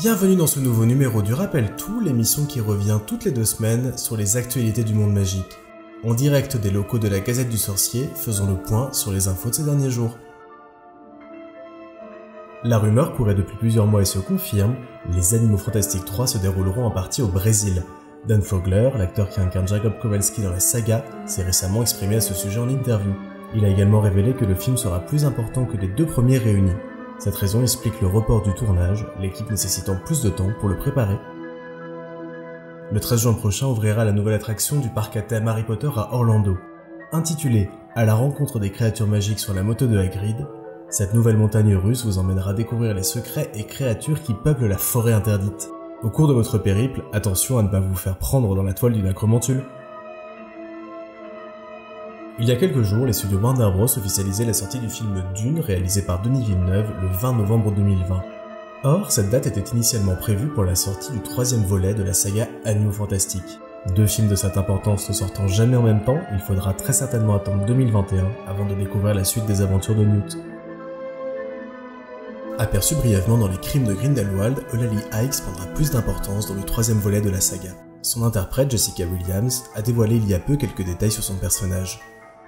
Bienvenue dans ce nouveau numéro du Rappel Tout, l'émission qui revient toutes les 2 semaines sur les actualités du monde magique. En direct des locaux de la Gazette du Sorcier, faisons le point sur les infos de ces derniers jours. La rumeur courait depuis plusieurs mois et se confirme, les Animaux Fantastiques 3 se dérouleront en partie au Brésil. Dan Fogler, l'acteur qui incarne Jacob Kowalski dans la saga, s'est récemment exprimé à ce sujet en interview. Il a également révélé que le film sera plus important que les 2 premiers réunis. Cette raison explique le report du tournage, l'équipe nécessitant plus de temps pour le préparer. Le 13 juin prochain ouvrira la nouvelle attraction du parc à thème Harry Potter à Orlando. Intitulée « À la rencontre des créatures magiques sur la moto de Hagrid », cette nouvelle montagne russe vous emmènera découvrir les secrets et créatures qui peuplent la forêt interdite. Au cours de votre périple, attention à ne pas vous faire prendre dans la toile d'une acromantule. Il y a quelques jours, les studios Warner Bros officialisaient la sortie du film Dune réalisé par Denis Villeneuve le 20 novembre 2020. Or, cette date était initialement prévue pour la sortie du 3e volet de la saga Animaux Fantastiques. 2 films de cette importance ne sortant jamais en même temps, il faudra très certainement attendre 2021 avant de découvrir la suite des aventures de Newt. Aperçue brièvement dans Les Crimes de Grindelwald, Eulalie Hikes prendra plus d'importance dans le 3e volet de la saga. Son interprète, Jessica Williams, a dévoilé il y a peu quelques détails sur son personnage.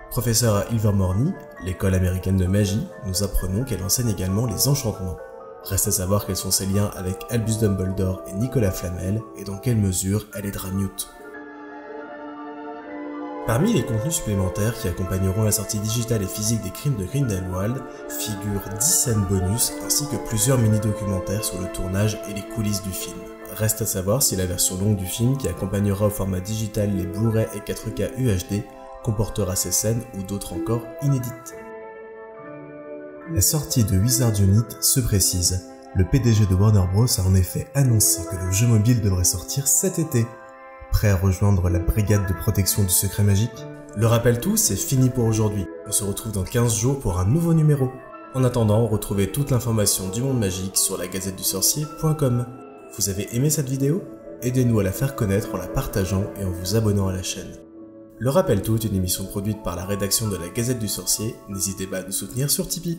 Professeure à Ilvermorny, l'école américaine de magie, nous apprenons qu'elle enseigne également les enchantements. Reste à savoir quels sont ses liens avec Albus Dumbledore et Nicolas Flamel, et dans quelle mesure elle aidera Newt. Parmi les contenus supplémentaires qui accompagneront la sortie digitale et physique des Crimes de Grindelwald, figurent 10 scènes bonus ainsi que plusieurs mini-documentaires sur le tournage et les coulisses du film. Reste à savoir si la version longue du film qui accompagnera au format digital les Blu-ray et 4K UHD comportera ces scènes ou d'autres encore inédites. La sortie de Wizard Unit se précise. Le PDG de Warner Bros a en effet annoncé que le jeu mobile devrait sortir cet été. Prêt à rejoindre la brigade de protection du secret magique? Le Rappel Tout, c'est fini pour aujourd'hui. On se retrouve dans 15 jours pour un nouveau numéro. En attendant, retrouvez toute l'information du monde magique sur lagazettedusorcier.com. Vous avez aimé cette vidéo? Aidez-nous à la faire connaître en la partageant et en vous abonnant à la chaîne. Le Rappel Tout est une émission produite par la rédaction de la Gazette du Sorcier, n'hésitez pas à nous soutenir sur Tipeee.